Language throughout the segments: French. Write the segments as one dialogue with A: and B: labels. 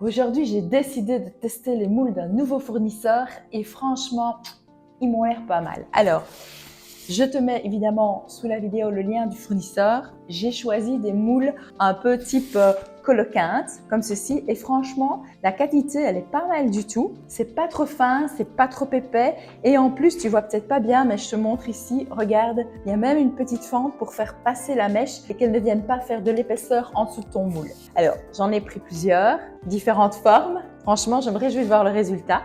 A: Aujourd'hui, j'ai décidé de tester les moules d'un nouveau fournisseur et franchement, ils m'ont l'air pas mal. Alors, je te mets évidemment sous la vidéo le lien du fournisseur. J'ai choisi des moules un peu type coloquinte, comme ceci. Et franchement, la qualité, elle est pas mal du tout. C'est pas trop fin, c'est pas trop épais. Et en plus, tu vois peut-être pas bien, mais je te montre ici. Regarde, il y a même une petite fente pour faire passer la mèche et qu'elle ne vienne pas faire de l'épaisseur en dessous de ton moule. Alors, j'en ai pris plusieurs, différentes formes. Franchement, je me réjouis de voir le résultat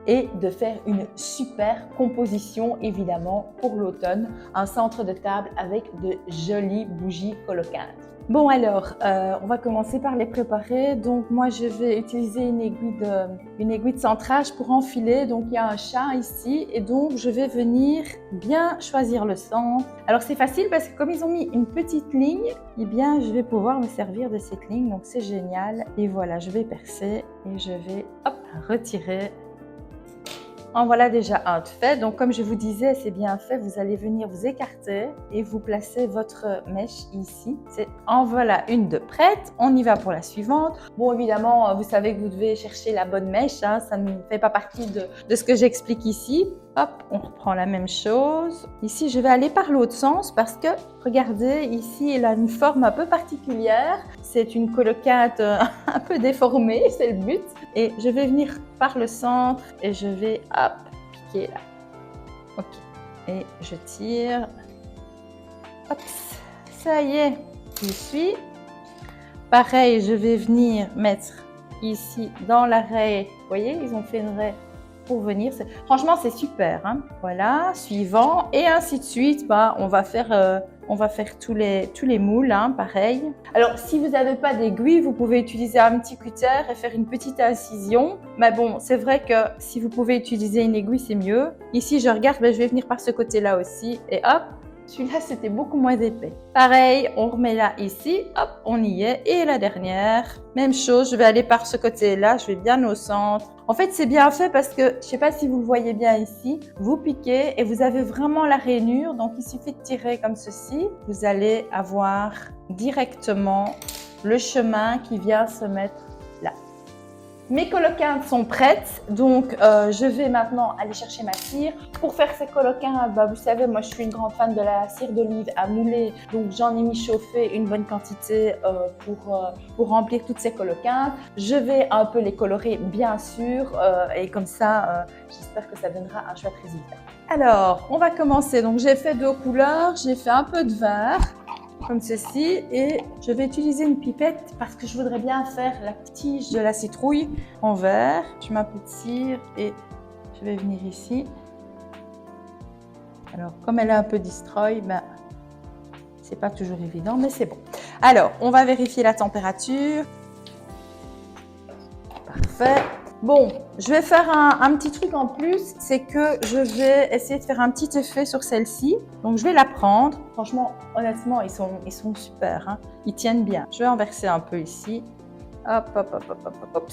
A: et de faire une super composition évidemment pour l'automne, un centre de table avec de jolies bougies coloquantes. Bon alors, on va commencer par les préparer. Donc moi je vais utiliser une aiguille de centrage pour enfiler. Donc il y a un chat ici et donc je vais venir bien choisir le centre. Alors c'est facile parce que comme ils ont mis une petite ligne, eh bien je vais pouvoir me servir de cette ligne. Donc c'est génial. Et voilà, je vais percer et je vais retirer. En voilà déjà un de fait. Donc comme je vous disais, c'est bien fait. Vous allez venir vous écarter et vous placez votre mèche ici. En voilà une de prête. On y va pour la suivante. Bon, évidemment, vous savez que vous devez chercher la bonne mèche. Hein. Ça ne fait pas partie de ce que j'explique ici. Hop, on reprend la même chose. Ici, je vais aller par l'autre sens parce que, regardez, ici, elle a une forme un peu particulière. C'est une coloquinte un peu déformée, c'est le but. Et je vais venir par le centre et je vais, hop, piquer là. Ok. Et je tire. Hop, ça y est, j'y suis. Pareil, je vais venir mettre ici dans la raie. Vous voyez, ils ont fait une raie pour venir. Franchement, c'est super. Hein. Voilà, suivant. Et ainsi de suite, on va faire tous les moules, hein, pareil. Alors, si vous n'avez pas d'aiguille, vous pouvez utiliser un petit cutter et faire une petite incision. Mais bon, c'est vrai que si vous pouvez utiliser une aiguille, c'est mieux. Ici, je regarde, je vais venir par ce côté-là aussi. Et hop, celui-là, c'était beaucoup moins épais. Pareil, on remet là, ici. Hop, on y est. Et la dernière, même chose, je vais aller par ce côté-là. Je vais bien au centre. En fait, c'est bien fait parce que, je ne sais pas si vous le voyez bien ici, vous piquez et vous avez vraiment la rainure. Donc, il suffit de tirer comme ceci. Vous allez avoir directement le chemin qui vient se mettre là. Mes coloquintes sont prêtes, donc je vais maintenant aller chercher ma cire. Pour faire ces coloquintes, vous savez, moi je suis une grande fan de la cire d'olive à mouler, donc j'en ai mis chauffer une bonne quantité pour remplir toutes ces coloquintes. Je vais un peu les colorer bien sûr et comme ça, j'espère que ça donnera un chouette résultat. Alors, on va commencer. Donc j'ai fait 2 couleurs, j'ai fait un peu de vert. Comme ceci, et je vais utiliser une pipette parce que je voudrais bien faire la tige de la citrouille en vert. Je mets un peu de cire et je vais venir ici. Alors, comme elle est un peu destroy, c'est pas toujours évident, mais c'est bon. Alors, on va vérifier la température. Parfait. Bon, je vais faire un petit truc en plus, c'est que je vais essayer de faire un petit effet sur celle-ci. Donc, je vais la prendre. Franchement, honnêtement, ils sont super. Hein. Ils tiennent bien. Je vais en verser un peu ici. Hop, hop, hop, hop, hop, hop, hop.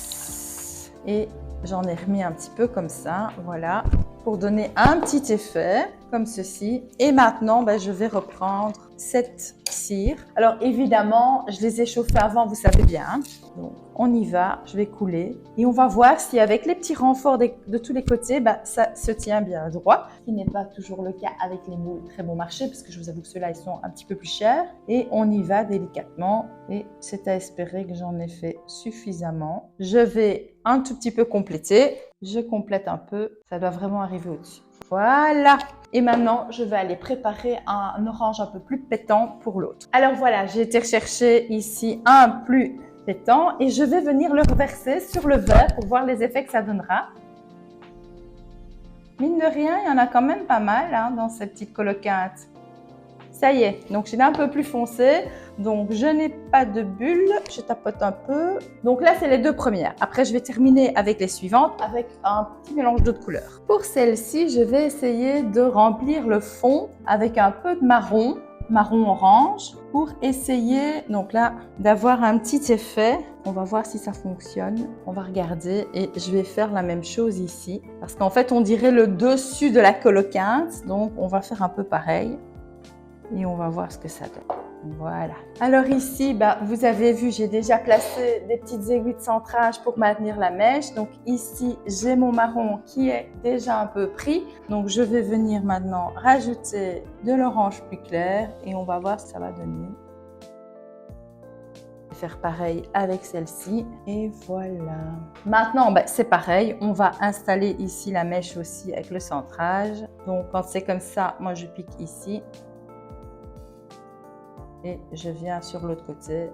A: Et j'en ai remis un petit peu comme ça. Voilà. Pour donner un petit effet, comme ceci. Et maintenant, je vais reprendre cette cire. Alors, évidemment, je les ai chauffés avant, vous savez bien. Hein. Donc, on y va, je vais couler et on va voir si avec les petits renforts de tous les côtés, ça se tient bien droit, ce qui n'est pas toujours le cas avec les moules très bon marché parce que je vous avoue que ceux-là, ils sont un petit peu plus chers et on y va délicatement et c'est à espérer que j'en ai fait suffisamment. Je vais un tout petit peu compléter, je complète un peu, ça doit vraiment arriver au-dessus. Voilà. Et maintenant, je vais aller préparer un orange un peu plus pétant pour l'autre. Alors voilà, j'ai été rechercher ici un plus pétant et je vais venir le reverser sur le verre pour voir les effets que ça donnera. Mine de rien, il y en a quand même pas mal hein, dans ces petites coloquintes. Ça y est, donc je l'ai un peu plus foncé, donc je n'ai pas de bulles, je tapote un peu. Donc là, c'est les 2 premières. Après, je vais terminer avec les suivantes avec un petit mélange d'autres couleurs. Pour celle-ci, je vais essayer de remplir le fond avec un peu de marron orange pour essayer donc là d'avoir un petit effet. On va voir si ça fonctionne. On va regarder et je vais faire la même chose ici parce qu'en fait on dirait le dessus de la coloquinte, donc on va faire un peu pareil et on va voir ce que ça donne. Voilà. Alors ici, vous avez vu, j'ai déjà placé des petites aiguilles de centrage pour maintenir la mèche. Donc ici, j'ai mon marron qui est déjà un peu pris. Donc je vais venir maintenant rajouter de l'orange plus clair et on va voir ce que ça va donner. Faire pareil avec celle-ci et voilà. Maintenant c'est pareil, on va installer ici la mèche aussi avec le centrage. Donc quand c'est comme ça, moi je pique ici et je viens sur l'autre côté.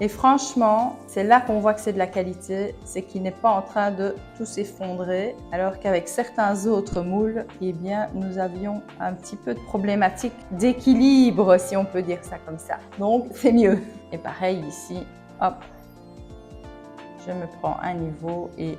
A: Et franchement, c'est là qu'on voit que c'est de la qualité, c'est qu'il n'est pas en train de tout s'effondrer, alors qu'avec certains autres moules, eh bien, nous avions un petit peu de problématique d'équilibre, si on peut dire ça comme ça. Donc, c'est mieux. Et pareil ici, hop, je me prends un niveau et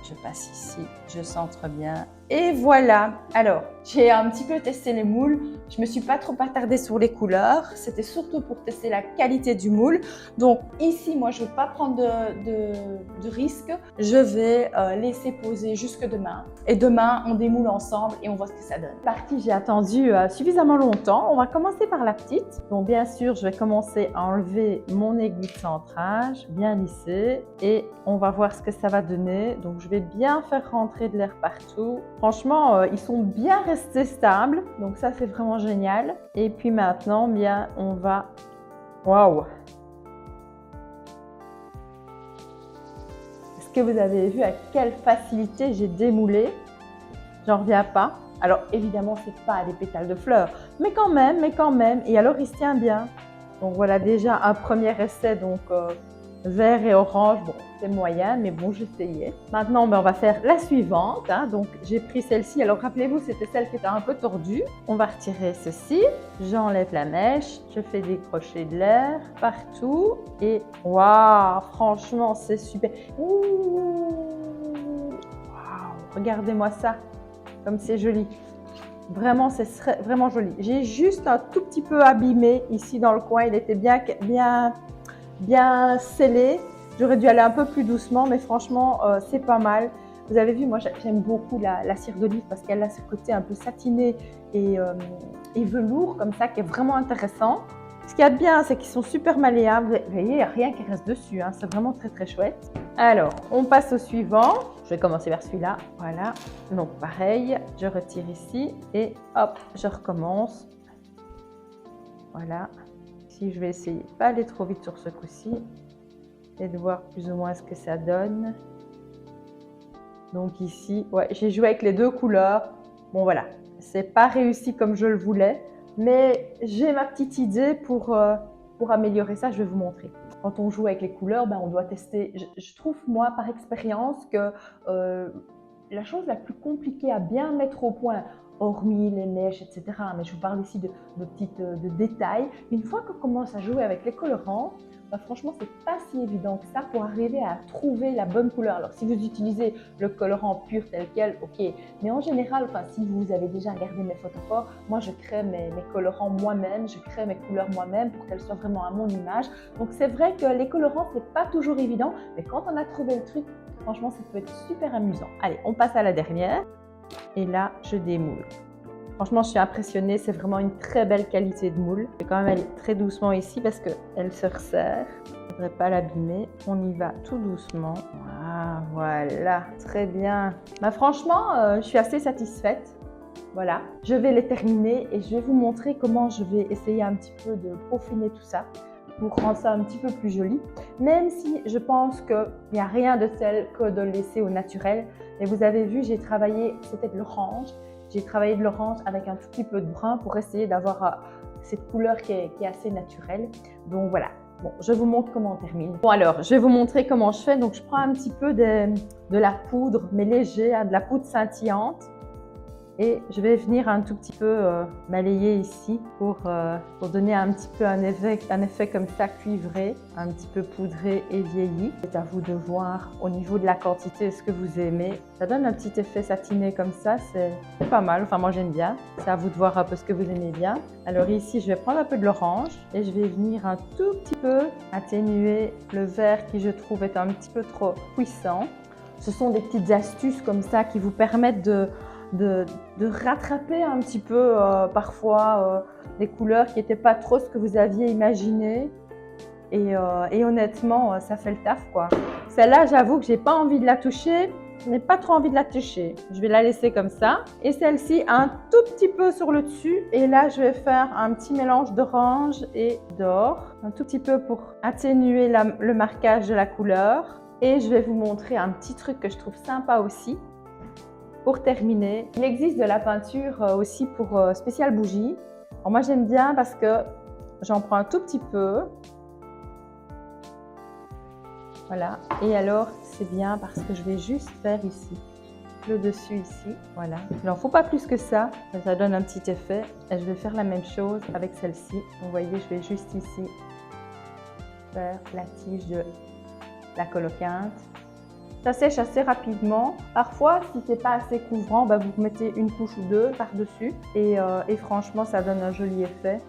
A: je passe ici, je centre bien. Et voilà. Alors, j'ai un petit peu testé les moules. Je ne me suis pas trop attardée sur les couleurs. C'était surtout pour tester la qualité du moule. Donc ici, moi, je ne vais pas prendre de risque. Je vais laisser poser jusque demain. Et demain, on démoule ensemble et on voit ce que ça donne. Parti, j'ai attendu suffisamment longtemps. On va commencer par la petite. Donc bien sûr, je vais commencer à enlever mon aiguille de centrage, bien lisser. Et on va voir ce que ça va donner. Donc je vais bien faire rentrer de l'air partout. Franchement, ils sont bien restés stables, donc ça c'est vraiment génial. Et puis maintenant, bien, on va... Waouh! Est-ce que vous avez vu à quelle facilité j'ai démoulé? J'en reviens pas. Alors évidemment, c'est pas des pétales de fleurs, mais quand même. Et alors, il se tient bien. Donc voilà déjà un premier essai, donc vert et orange. Bon, c'est moyen, mais bon, j'essayais. Maintenant, on va faire la suivante. Donc, j'ai pris celle-ci. Alors, rappelez-vous, c'était celle qui était un peu tordue. On va retirer ceci. J'enlève la mèche. Je fais des crochets de l'air partout. Et waouh, franchement, c'est super. Waouh, regardez-moi ça. Comme c'est joli. Vraiment, c'est vraiment joli. J'ai juste un tout petit peu abîmé ici dans le coin. Il était bien scellé. J'aurais dû aller un peu plus doucement, mais franchement, c'est pas mal. Vous avez vu, moi, j'aime beaucoup la cire d'olive parce qu'elle a ce côté un peu satiné et velours comme ça, qui est vraiment intéressant. Ce qu'il y a de bien, c'est qu'ils sont super malléables. Vous voyez, il n'y a rien qui reste dessus. Hein. C'est vraiment très, très chouette. Alors, on passe au suivant. Je vais commencer vers celui-là. Voilà. Donc, pareil, je retire ici et hop, je recommence. Voilà. Ici, je vais essayer de ne pas aller trop vite sur ce coup-ci et de voir plus ou moins ce que ça donne. Donc ici, ouais, j'ai joué avec les deux couleurs. Bon voilà, c'est pas réussi comme je le voulais, mais j'ai ma petite idée pour améliorer ça, je vais vous montrer. Quand on joue avec les couleurs, on doit tester. Je trouve, moi, par expérience, que la chose la plus compliquée à bien mettre au point, hormis les mèches, etc., mais je vous parle ici de détails, une fois qu'on commence à jouer avec les colorants, franchement, c'est pas si évident que ça pour arriver à trouver la bonne couleur. Alors, si vous utilisez le colorant pur tel quel, ok. Mais en général, si vous avez déjà regardé mes photos forts, moi, je crée mes colorants moi-même, je crée mes couleurs moi-même pour qu'elles soient vraiment à mon image. Donc, c'est vrai que les colorants, c'est pas toujours évident, mais quand on a trouvé le truc, franchement, ça peut être super amusant. Allez, on passe à la dernière. Et là, je démoule. Franchement, je suis impressionnée. C'est vraiment une très belle qualité de moule. Je vais quand même aller très doucement ici parce qu'elle se resserre. Je ne voudrais pas l'abîmer. On y va tout doucement. Ah, voilà, très bien. Franchement, je suis assez satisfaite. Voilà, je vais les terminer et je vais vous montrer comment je vais essayer un petit peu de peaufiner tout ça pour rendre ça un petit peu plus joli. Même si je pense qu'il n'y a rien de tel que de le laisser au naturel. Mais vous avez vu, j'ai travaillé, c'était de l'orange. J'ai travaillé de l'orange avec un tout petit peu de brun pour essayer d'avoir cette couleur qui est assez naturelle. Donc voilà, bon, je vous montre comment on termine. Bon alors, je vais vous montrer comment je fais. Donc je prends un petit peu de la poudre, mais léger, de la poudre scintillante. Et je vais venir un tout petit peu balayer ici pour donner un petit peu un effet comme ça cuivré, un petit peu poudré et vieilli. C'est à vous de voir au niveau de la quantité ce que vous aimez. Ça donne un petit effet satiné comme ça, c'est pas mal. Enfin, moi j'aime bien. C'est à vous de voir un peu ce que vous aimez bien. Alors ici, je vais prendre un peu de l'orange et je vais venir un tout petit peu atténuer le vert qui je trouve est un petit peu trop puissant. Ce sont des petites astuces comme ça qui vous permettent de rattraper un petit peu parfois des couleurs qui n'étaient pas trop ce que vous aviez imaginé. Et honnêtement, ça fait le taf, quoi. Celle-là, j'avoue que j'ai pas envie de la toucher. Je n'ai pas trop envie de la toucher. Je vais la laisser comme ça. Et celle-ci, un tout petit peu sur le dessus. Et là, je vais faire un petit mélange d'orange et d'or. Un tout petit peu pour atténuer le marquage de la couleur. Et je vais vous montrer un petit truc que je trouve sympa aussi. Pour terminer, il existe de la peinture aussi pour spécial bougie. Alors moi, j'aime bien parce que j'en prends un tout petit peu. Voilà, et alors c'est bien parce que je vais juste faire ici, le dessus ici, voilà. Il n'en faut pas plus que ça donne un petit effet. Et je vais faire la même chose avec celle-ci. Vous voyez, je vais juste ici faire la tige de la coloquinte. Ça sèche assez rapidement. Parfois, si c'est pas assez couvrant, bah, vous mettez une couche ou deux par-dessus et franchement, ça donne un joli effet.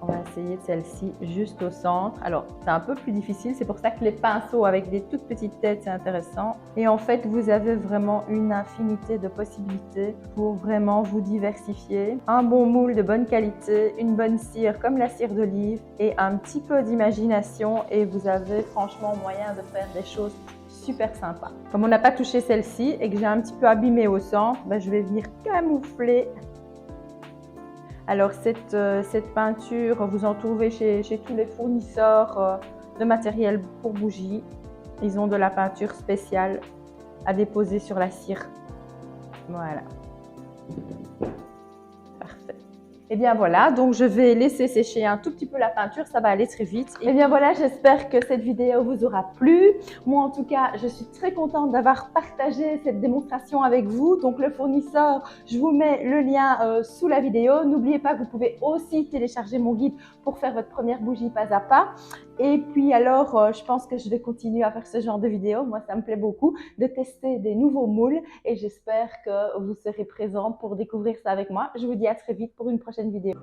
A: On va essayer de celle-ci juste au centre. Alors, c'est un peu plus difficile, c'est pour ça que les pinceaux avec des toutes petites têtes, c'est intéressant. Et en fait, vous avez vraiment une infinité de possibilités pour vraiment vous diversifier. Un bon moule de bonne qualité, une bonne cire comme la cire d'olive et un petit peu d'imagination et vous avez franchement moyen de faire des choses super sympas. Comme on n'a pas touché celle-ci et que j'ai un petit peu abîmé au centre, ben, je vais venir camoufler. Alors cette peinture, vous en trouvez chez tous les fournisseurs de matériel pour bougies. Ils ont de la peinture spéciale à déposer sur la cire. Voilà. Parfait. Et bien voilà, donc je vais laisser sécher un tout petit peu la peinture, ça va aller très vite. Et bien voilà, j'espère que cette vidéo vous aura plu. Moi en tout cas, je suis très contente d'avoir partagé cette démonstration avec vous. Donc le fournisseur, je vous mets le lien sous la vidéo. N'oubliez pas que vous pouvez aussi télécharger mon guide pour faire votre première bougie pas à pas. Et puis alors, je pense que je vais continuer à faire ce genre de vidéos. Moi, ça me plaît beaucoup de tester des nouveaux moules et j'espère que vous serez présents pour découvrir ça avec moi. Je vous dis à très vite pour une prochaine vidéo.